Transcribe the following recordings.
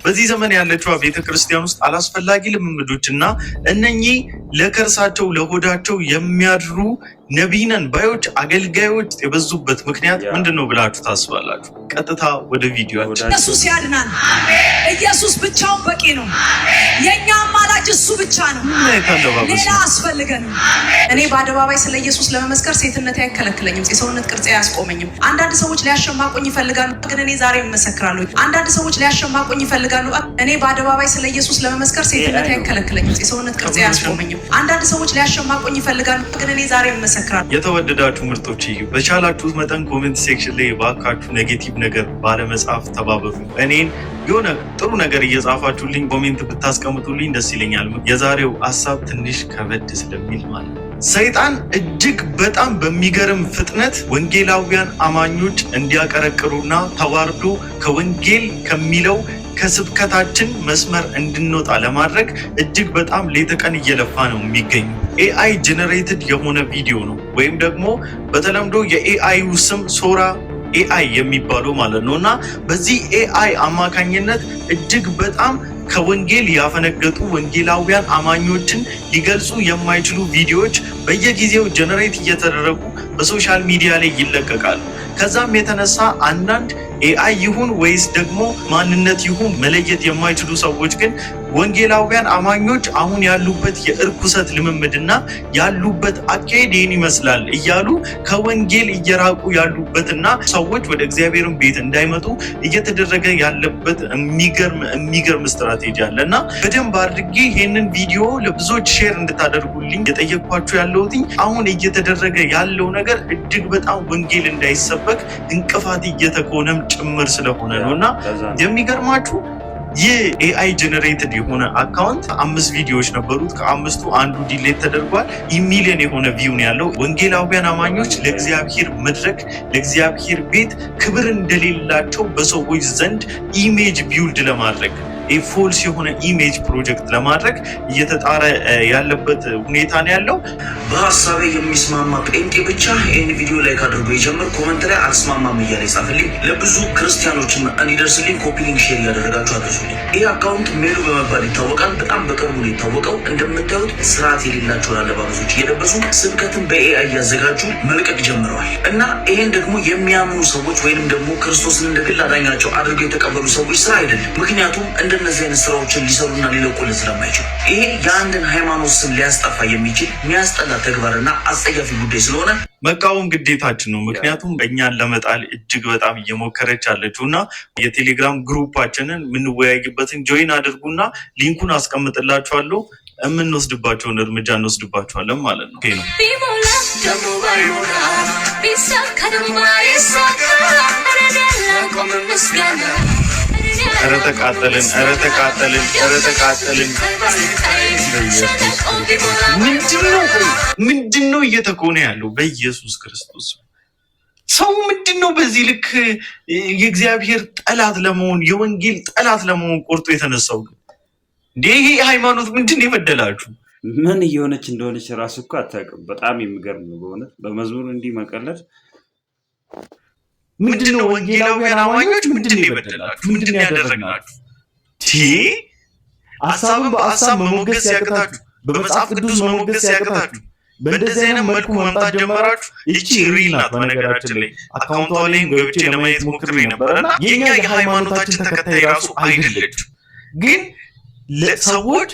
በዚህ ዘመን ያለችው ቤተክርስቲያን ውስጥ አላስፈላጊ ልምምዶችና እነኚህ ለከርሳቸው ለሆዳቸው የሚያድሩ ነቢይነን ባዮች አገልጋዮች የበዙበት ምክንያት ምንድነው ብላችሁ ታስባላችሁ? ቀጥታ ወደ ቪዲዮአችን። ኢየሱስ ያድናል። ኢየሱስ ብቻውን በቂ ነው። የኛ አማላጅ እሱ ብቻ ነው። ሌላ አስፈልገንም። እኔ በአደባባይ ስለ ኢየሱስ ለመመስከር ሴትነቴ አይከለክለኝም፣ የሰውነት ቅርጼ አያስቆመኝም። አንዳንድ ሰዎች ሊያሸማቁኝ ይፈልጋሉ፣ ግን እኔ ዛሬ እመሰክራለሁ። አንዳንድ ሰዎች ሊያሸማቁኝ ይፈልጋሉ፣ እኔ በአደባባይ ስለ ኢየሱስ ለመመስከር ሴትነቴ አይከለክለኝም፣ የሰውነት ቅርጼ አያስቆመኝም። አንዳንድ ሰዎች ሊያሸማቁኝ ይፈልጋሉ፣ ግን እኔ ዛሬ እመሰክራለሁ። የተወደዳችሁ ምርጦች በቻላችሁት መጠን ኮሜንት ሴክሽን ላይ ባካችሁ ኔጌቲቭ ነገር ባለመጻፍ ተባበሩ። እኔን የሆነ ጥሩ ነገር እየጻፋችሁልኝ ኮሜንት ብታስቀምጡልኝ ደስ ይለኛል። የዛሬው ሐሳብ ትንሽ ከበድ ስለሚል ማለት ነው። ሰይጣን እጅግ በጣም በሚገርም ፍጥነት ወንጌላውያን አማኞች እንዲያቀረቅሩና ተዋርዶ ከወንጌል ከሚለው ከስብከታችን መስመር እንድንወጣ ለማድረግ እጅግ በጣም ሌተቀን እየለፋ ነው የሚገኙ። ኤአይ ጀነሬትድ የሆነ ቪዲዮ ነው፣ ወይም ደግሞ በተለምዶ የኤአይ ስም ሶራ ኤአይ የሚባለው ማለት ነው። እና በዚህ ኤአይ አማካኝነት እጅግ በጣም ከወንጌል ያፈነገጡ ወንጌላውያን አማኞችን ሊገልጹ የማይችሉ ቪዲዮዎች በየጊዜው ጀነሬት እየተደረጉ በሶሻል ሚዲያ ላይ ይለቀቃሉ። ከዛም የተነሳ አንዳንድ ኤአይ ይሁን ወይስ ደግሞ ማንነት ይሁን መለየት የማይችሉ ሰዎች ግን ወንጌላውያን አማኞች አሁን ያሉበት የእርኩሰት ልምምድና ያሉበት አካሄድ ይህን ይመስላል እያሉ ከወንጌል እየራቁ ያሉበትና ሰዎች ወደ እግዚአብሔርን ቤት እንዳይመጡ እየተደረገ ያለበት የሚገርም ስትራቴጂ አለ እና በደንብ አድርጌ ይህንን ቪዲዮ ለብዙዎች ሼር እንድታደርጉልኝ የጠየቅኳችሁ ያለሁት አሁን እየተደረገ ያለው ነገር እጅግ በጣም ወንጌል እንዳይሰበክ እንቅፋት እየተኮነም ጭምር ስለሆነ ነው እና የሚገርማችሁ ይህ ኤአይ ጀነሬትድ የሆነ አካውንት 5 ቪዲዮዎች ነበሩት። ከአምስቱ አንዱ ዲሌት ተደርጓል። ሚሊዮን የሆነ ቪው ነው ያለው። ወንጌላውያን አማኞች ለእግዚአብሔር መድረክ ለእግዚአብሔር ቤት ክብር እንደሌላቸው በሰዎች ዘንድ ኢሜጅ ቢውልድ ለማድረግ ፎልስ የሆነ ኢሜጅ ፕሮጀክት ለማድረግ እየተጣረ ያለበት ሁኔታ ነው ያለው። በሀሳቤ የሚስማማ ጴንጤ ብቻ ይህን ቪዲዮ ላይክ አድርጎ የጀመር ኮመንት ላይ አልስማማም እያለ ይጻፍልኝ። ለብዙ ክርስቲያኖችም እንዲደርስልኝ ኮፒ ሊንክ ሼር እያደረጋችሁ አድርሱልኝ። ይህ አካውንት ሜሉ በመባል ይታወቃል። በጣም በቅርቡ ነው የታወቀው። እንደምታዩት ስርዓት የሌላቸውን አለባበሶች እየለበሱ ስብከትን በኤአይ እያዘጋጁ መልቀቅ ጀምረዋል እና ይህን ደግሞ የሚያምኑ ሰዎች ወይንም ደግሞ ክርስቶስን እንደ ግል አዳኛቸው አድርገው የተቀበሉ ሰዎች ስራ አይደለም። ምክንያቱም እንደነዚህ አይነት ስራዎችን ሊሰሩና ሊለቁልን ስለማይችሉ ይሄ የአንድን ሃይማኖት ስም ሊያስጠፋ የሚችል የሚያስጠላ ተግባርና አጸያፊ ጉዳይ ስለሆነ መቃወም ግዴታችን ነው። ምክንያቱም እኛን ለመጣል እጅግ በጣም እየሞከረች አለችው እና የቴሌግራም ግሩፓችንን የምንወያይበትን ጆይን አድርጉና ሊንኩን አስቀምጥላችኋለሁ። የምንወስድባቸውን እርምጃ እንወስድባቸዋለን ማለት ነው። ኧረ ተቃጠልን! ምንድነው እየተኮነ ያለው? በኢየሱስ ክርስቶስ ሰው ምንድነው በዚህ ልክ የእግዚአብሔር ጠላት ለመሆን የወንጌል ጠላት ለመሆን ቆርጦ የተነሳው? ግን ይሄ ሃይማኖት ምንድን ነው የበደላችሁ? ምን እየሆነች እንደሆነች ራሱ እኮ አታውቅም። በጣም የሚገርም ነው በእውነት። በመዝሙር እንዲህ መቀለድ ምንድነው? ወንጌላውያን አማኞች ምንድነው የበደላችሁ? ምንድነው ያደረግናችሁ? ሐሳብን በሐሳብ መሞገስ ሲያቅታችሁ፣ በመጽሐፍ ቅዱስ መሞገስ ሲያቅታችሁ በእንደዚህ አይነት መልኩ መምጣት ጀመራችሁ። እቺ ሪል ናት። በነገራችን ላይ አካውንቷ ላይ ገብቼ ለማየት ሞክሬ ነበርና የኛ የሃይማኖታችን ተከታይ ራሱ አይደለችም። ግን ለሰዎች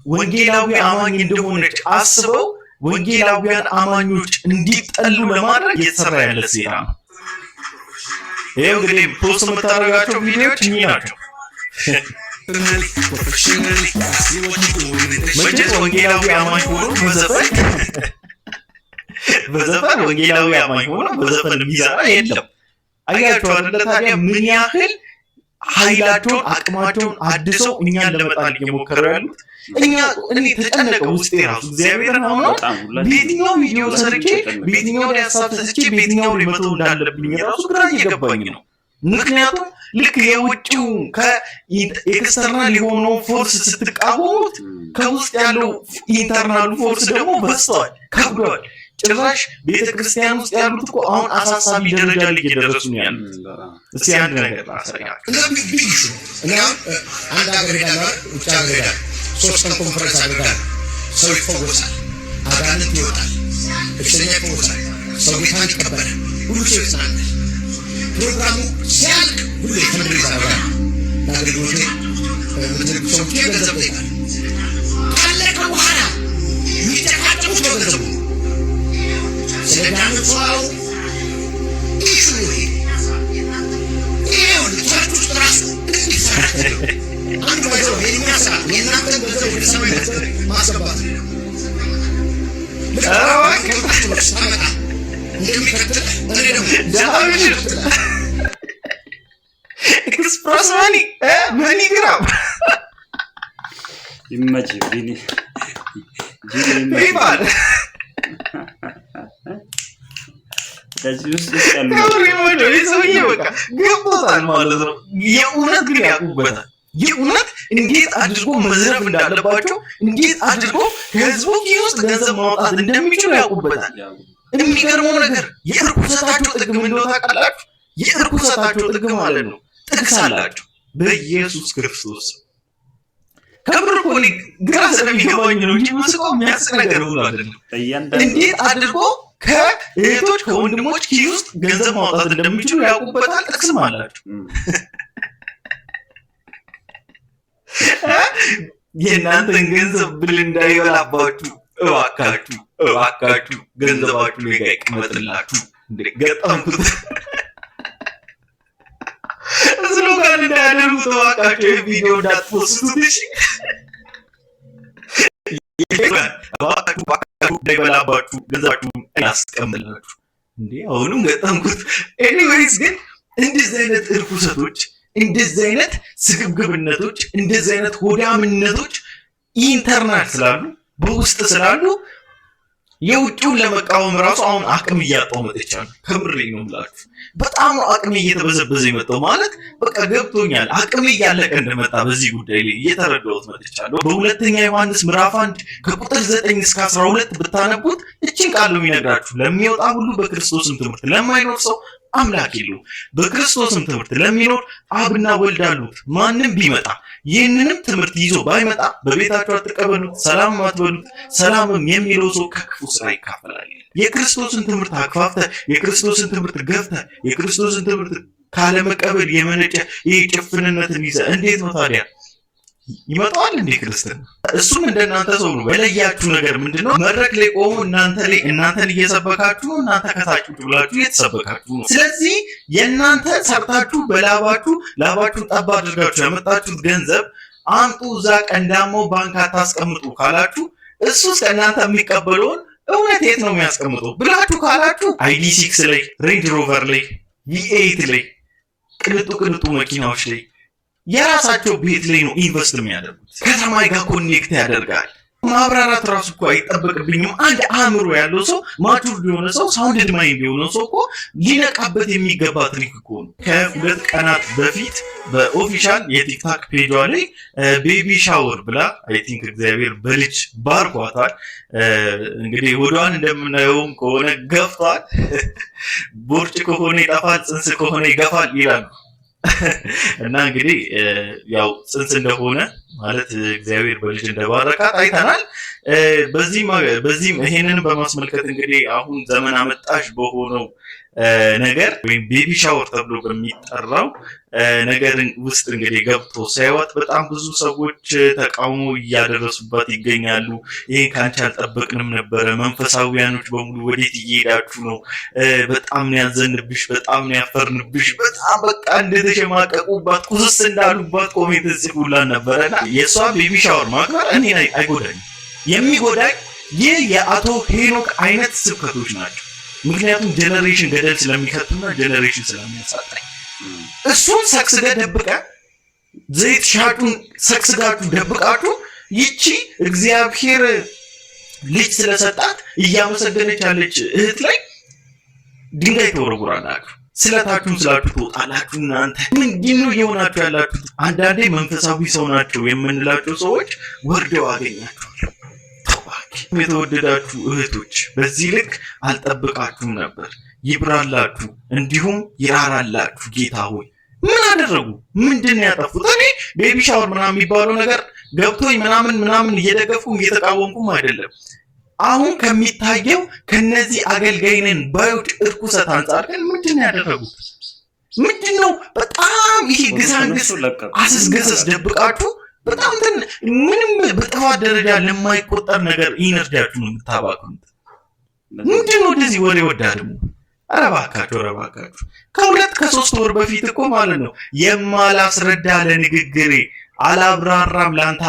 ወንጌላዊ አማኝ እንደሆነች አስበው ወንጌላውያን አማኞች እንዲጠሉ ለማድረግ እየተሰራ ያለ ሴራ ነው። ይሄው እንግዲህ ፖስት የምታደርጋቸው ቪዲዮዎች እኚህ ናቸው። መቼስ ወንጌላዊ አማኝ ሆኖ በዘፈን ወንጌላዊ አማኝ ሆኖ በዘፈን የሚሰራ የለም። አያችሁ አይደለ? ታዲያ ምን ያህል ኃይላቸውን አቅማቸውን አድሰው እኛን ለመጣል እየሞከሩ ያሉት። እኔ ተጨነቀ ውስጤ ራሱ እግዚአብሔርን አምነው በየትኛው ቪዲዮ ሰርቼ በየትኛው ላይ ሀሳብ ሰጥቼ በየትኛው ላይ መተው እንዳለብኝ ራሱ ግራ እየገባኝ ነው። ምክንያቱም ልክ የውጭው ከኤክስተርናል የሆነው ፎርስ ስትቃወሙት ከውስጥ ያለው ኢንተርናል ፎርስ ደግሞ በዝቷል፣ ከብዷል። ጭራሽ ቤተክርስቲያን ውስጥ ያሉት እኮ አሁን አሳሳቢ ደረጃ ላይ እየደረሱ ነው ያሉት። እስቲ አንድ ነገር ላሳያችሁ። እኛ አንድ ሀገር ሄዳለሁ፣ ውጭ ሀገር ሄዳለሁ፣ 3 ቀን ኮንፈረንስ አድርጋለሁ። ሰው ይፈወሳል፣ አጋንንት ይወጣል፣ በሽተኛ ይፈወሳል፣ ሰው ጌታን ይቀበላል፣ ሁሉ ሰው ይጽናናል። ፕሮግራሙ ሲያልቅ ሁሉ ፈንድሪዝ አደርጋለሁ። ለአገልግሎቴ ሰዎች ገንዘብ ይጠይቃል። ካለቀ በኋላ የሚጨቃጨቁት በገንዘቡ ስለ ዳንሷው ኢሹ ይሄውን ቸርች ውስጥ ራሱ አንድ ባይዘው የሚያስራ የእናንተን ገንዘብ ወደ ሰማይ ማስገባት ልክ እንደሚከትል እኔ ደግሞ ኤክስፕረስ መኒ ግራም ይመች ይባል ከዚህ ውስጥ ያሉ ሰውዬ በቃ ገብቶታል ማለት ነው። የእውነት ግን ያውቁበታል። የእውነት እንዴት አድርጎ መዝረፍ እንዳለባቸው፣ እንዴት አድርጎ ከህዝቡ ውስጥ ገንዘብ ማውጣት እንደሚችሉ ያውቁበታል። የሚገርመው ነገር የእርኩሰታቸው ጥግ ምን እንደሆነ ታውቃላችሁ? የእርኩሰታቸው ጥግ ማለት ነው ጥቅስ አላቸው በኢየሱስ ክርስቶስ። ከምር እኮ እኔ ግራ ስለሚገባኝ ነው እንጂ መስቀው የሚያስቅ ነገር ነው አይደለም። እንዴት አድርጎ ከእህቶች ከወንድሞች ኪስ ውስጥ ገንዘብ ማውጣት እንደሚችሉ ያውቁበታል። ጥቅስም አላቸው። የእናንተን ገንዘብ ብል እንዳይበላባችሁ እባካችሁ ገንዘባችሁ ላይ ይቀመጥላችሁ። ገጠምኩት ስሎጋን እንዳያደርጉት እባካችሁ የቪዲዮ እንዳትፖስቱት እሺ። እባካችሁ እንዳይበላባችሁ ገንዘባችሁ ያስቀምጥላችሁ። እንዴ አሁንም ገጠምኩት። ኤኒዌይስ ግን እንደዚህ አይነት እርኩሰቶች፣ እንደዚህ አይነት ስግብግብነቶች፣ እንደዚህ አይነት ሆዳምነቶች ኢንተርናል ስላሉ በውስጥ ስላሉ የውጭውን ለመቃወም ራሱ አሁን አቅም እያጣው መጥቻለሁ። ከምሬ ነው የምላችሁ። በጣም ነው አቅም እየተበዘበዘ የመጣው። ማለት በቃ ገብቶኛል። አቅም እያለቀ እንደመጣ በዚህ ጉዳይ ላይ እየተረዳሁት መጥቻለሁ። በሁለተኛ ዮሐንስ ምዕራፍ 1 ከቁጥር 9 እስከ 12 ብታነቡት እቺን ቃል ነው የሚነግራችሁ። ለሚወጣ ሁሉ በክርስቶስም ትምህርት ለማይኖር ሰው አምላክ የለውም። በክርስቶስም ትምህርት ለሚኖር አብና ወልድ አሉት። ማንም ቢመጣ ይህንንም ትምህርት ይዞ ባይመጣ በቤታችሁ አትቀበሉት፣ ሰላም አትበሉት። ሰላምም የሚለው ሰው ከክፉ ስራ ይካፈላል። የክርስቶስን ትምህርት አክፋፍተ፣ የክርስቶስን ትምህርት ገፍተ፣ የክርስቶስን ትምህርት ካለመቀበል የመነጨ ይህ ጭፍንነትን ይዘ እንዴት ነው ታዲያ ይመጣዋል እንዴ ክርስትና? እሱም እንደናንተ ሰው ነው። በለያችሁ ነገር ምንድነው? መድረክ ላይ ቆሞ እናንተን እየሰበካችሁ ነው። እናንተ ከታች ብላችሁ እየተሰበካችሁ ነው። ስለዚህ የእናንተ ሰርታችሁ ላባችሁ ጠብ አድርጋችሁ ያመጣችሁት ገንዘብ አምጡ፣ እዛ ቀንዳማው ባንክ አታስቀምጡ ካላችሁ እሱስ ከእናንተ የሚቀበለውን እውነት የት ነው የሚያስቀምጠው ብላችሁ ካላችሁ ID6 ላይ፣ ሬንጅ ሮቨር ላይ፣ V8 ላይ፣ ቅንጡ መኪናዎች ላይ የራሳቸው ቤት ላይ ነው ኢንቨስት የሚያደርጉት። ከሰማይ ጋር ኮኔክት ያደርጋል። ማብራራት ራሱ እኮ አይጠበቅብኝም። አንድ አእምሮ ያለው ሰው ማቹርድ የሆነ ሰው ሳውንድ ማይንድ የሆነ ሰው እኮ ሊነቃበት የሚገባ ትሪክ እኮ ነው። ከ2 ቀናት በፊት በኦፊሻል የቲክታክ ፔጇ ላይ ቤቢ ሻወር ብላ አይ ቲንክ እግዚአብሔር በልጅ ባርኳታል። እንግዲህ ወዷን እንደምናየውም ከሆነ ገፍቷል። ቦርጭ ከሆነ ይጠፋል፣ ጽንስ ከሆነ ይገፋል ይላሉ። እና እንግዲህ ያው ጽንስ እንደሆነ ማለት እግዚአብሔር በልጅ እንደባረካት አይተናል። በዚህም ይሄንን በማስመልከት እንግዲህ አሁን ዘመን አመጣሽ በሆነው ነገር ወይም ቤቢ ሻወር ተብሎ በሚጠራው ነገር ውስጥ እንግዲህ ገብቶ ሳይወጥ በጣም ብዙ ሰዎች ተቃውሞ እያደረሱባት ይገኛሉ። ይሄን ካንቺ አልጠበቅንም ነበረ፣ መንፈሳዊያኖች በሙሉ ወዴት እየሄዳችሁ ነው? በጣም ነው ያዘንብሽ፣ በጣም ነው ያፈርንብሽ፣ በጣም በቃ እንደተሸማቀቁባት ቁስስ እንዳሉባት ኮሜንት ጽፉላን ነበረና የሷ ቤቢ ሻወር ማክበር እኔ አይጎዳኝም። የሚጎዳኝ ይህ የአቶ ሄኖክ አይነት ስብከቶች ናቸው። ምክንያቱም ጀነሬሽን ገደል ስለሚከቱና ጀነሬሽን ስለሚያሳጣኝ እሱን ሰክስገ ደብቀ ዘይት ሻጩን ሰክስጋችሁ ደብቃችሁ ይቺ እግዚአብሔር ልጅ ስለሰጣት እያመሰገነች ያለች እህት ላይ ድንጋይ ተወረውራላችሁ። ስለታችሁን ስላችሁ ትወጣላችሁ። እናንተ ምንድነው የሆናችሁ ያላችሁት? አንዳንዴ መንፈሳዊ ሰው ናቸው የምንላቸው ሰዎች ወርደው አገኛቸዋለሁ። ተባኪ የተወደዳችሁ እህቶች በዚህ ልክ አልጠብቃችሁም ነበር። ይብራላችሁ እንዲሁም ይራራላችሁ ጌታ ሆይ። ምን አደረጉ? ምንድን ያጠፉት? እኔ ቤቢ ሻወር ምናምን የሚባለው ነገር ገብቶኝ ምናምን እየደገፉ እየተቃወምኩም አይደለም። አሁን ከሚታየው ከነዚህ አገልጋይንን ባዮች እርኩሰት አንጻር ግን ምንድን ያደረጉት? ምንድነው? በጣም ይሄ ግሳንግስ አስስገሰስ ደብቃችሁ በጣም ምንም በጥፋት ደረጃ ለማይቆጠር ነገር ኢነርጂያችሁ ነው የምታባክኑት። ምንድነው እንደዚህ ወሬ ወዳድሙ? ኧረ እባካችሁ ከ2-3 ወር በፊት እኮ ማለት ነው የማላስረዳ ለንግግሬ አላብራራም ላንተ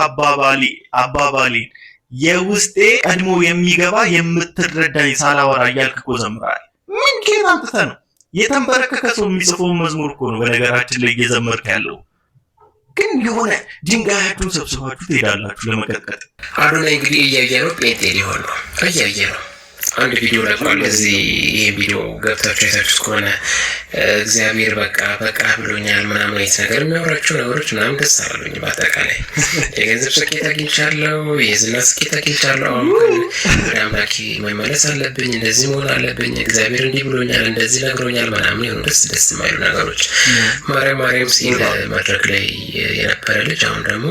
አባባሌ የውስጤ ቀድሞ የሚገባ የምትረዳኝ ሳላወራ እያልክ እኮ ዘምራል። ምን ኬት አምጥተህ ነው? የተንበረከከ ሰው የሚጽፈውን መዝሙር እኮ ነው በነገራችን ላይ እየዘመርክ ያለው። ግን የሆነ ድንጋያችሁን ሰብስባችሁ ትሄዳላችሁ ለመቀጥቀጥ። አዶናይ እንግዲህ እያየ ነው ጴንጤ ሊሆን ነው እያየ ነው። አንድ ቪዲዮ ለቋል። እዚህ ይህ ቪዲዮ ገብታችሁ አይታችሁት ከሆነ እግዚአብሔር በቃ ብሎኛል ምናምን አይነት ነገር የሚያወራቸው ነገሮች ምናምን ደስ አላሉኝ። በአጠቃላይ የገንዘብ ስኬት አግኝቻለሁ፣ የዝና ስኬት አግኝቻለሁ፣ አሁን ወደ አምላኬ መመለስ አለብኝ፣ እንደዚህ መሆን አለብኝ፣ እግዚአብሔር እንዲህ ብሎኛል፣ እንደዚህ ነግሮኛል ምናምን የሆኑ ደስ የማይሉ ነገሮች። ማርያም ሲል መድረክ ላይ የነበረ ልጅ አሁን ደግሞ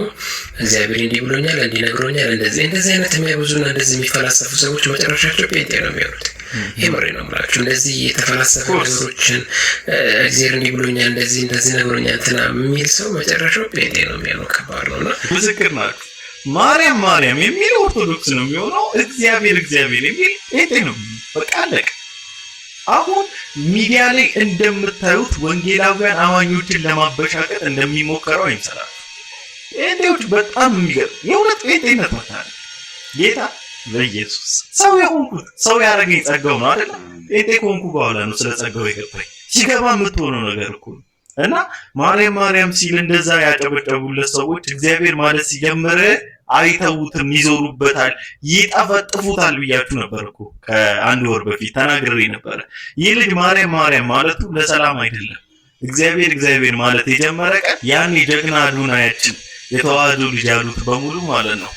እግዚአብሔር እንዲህ ብሎኛል፣ እንዲህ ነግሮኛል፣ እንደዚህ አይነት የሚያበዙና እንደዚህ የሚፈላሰፉ ሰዎች መጨረሻቸው ጴንጤ ነው የሚሆኑት። የምሬ ነው የምላችሁ። እንደዚህ የተፈላሰፉ ነገሮችን እግዚአብሔር እንዲህ ብሎኛል፣ እንደዚህ ነግሮኛል እንትና የሚል ሰው መጨረሻው ጴንጤ ነው የሚሆነው። ከባድ ነውና ምስክር ናችሁ። ማርያም የሚል ኦርቶዶክስ ነው የሚሆነው። እግዚአብሔር የሚል ጴንጤ ነው። በቃ አለቀ። አሁን ሚዲያ ላይ እንደምታዩት ወንጌላውያን አማኞችን ለማበሻቀጥ እንደሚሞከረው አይምሰላችሁ። ጴንጤዎች በጣም የሚገርም የእውነት ጴንጤነት መታለ ጌታ በኢየሱስ ሰው ያደረገኝ ጸጋው ነው አይደል? ጴንጤ ከሆንኩ በኋላ ነው ስለ ጸጋው የገባኝ። ሲገባ የምትሆነው ነገር እኮ ነው። እና ማርያም ሲል እንደዛ ያጨበጨቡለት ሰዎች እግዚአብሔር ማለት ሲጀምር አይተውትም፣ ይዞሩበታል፣ ይጠፈጥፉታል ብያችሁ ነበር እኮ ከ1 ወር በፊት ተናግሬ ነበረ። ይህ ልጅ ማርያም ማለቱ ለሰላም አይደለም። እግዚአብሔር ማለት የጀመረ ቀን ያን ጀግና አዶናያችን የተዋህዶ ልጅ ያሉት በሙሉ ማለት ነው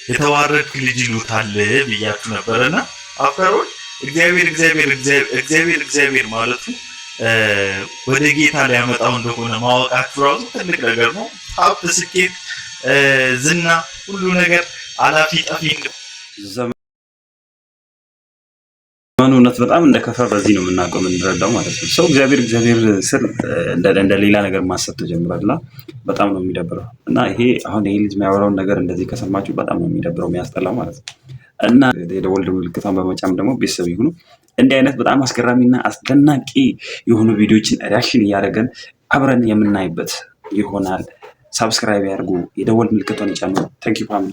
የተዋረድክ ልጅ ይሉታል ብያችሁ ነበርና አፍቀሮች እግዚአብሔር ማለቱ ወደ ጌታ ሊያመጣው እንደሆነ ማወቃችሁ ራሱ ትልቅ ነገር ነው። ሀብት፣ ስኬት፣ ዝና ሁሉ ነገር አላፊ ጠፊ ነው። ዘመኑ እውነት በጣም እንደከፋ በዚህ ነው የምናውቀው የምንረዳው ማለት ነው። ሰው እግዚአብሔር ስል እንደ ሌላ ነገር ማሰብ ተጀምሯልና በጣም ነው የሚደብረው። እና ይሄ ልጅ የሚያወራውን ነገር እንደዚህ ከሰማችሁ በጣም ነው የሚደብረው የሚያስጠላው ማለት ነው። እና የደወል ምልክቷን በመጫም ደግሞ ቤተሰብ ይሁኑ። እንዲህ አይነት በጣም አስገራሚና አስደናቂ የሆኑ ቪዲዮችን ሪያክሽን እያደረገን አብረን የምናይበት ይሆናል። ሳብስክራይብ ያድርጉ፣ የደወል ምልክቷን ይጫኑ። ታንኪዩ ፋሚሊ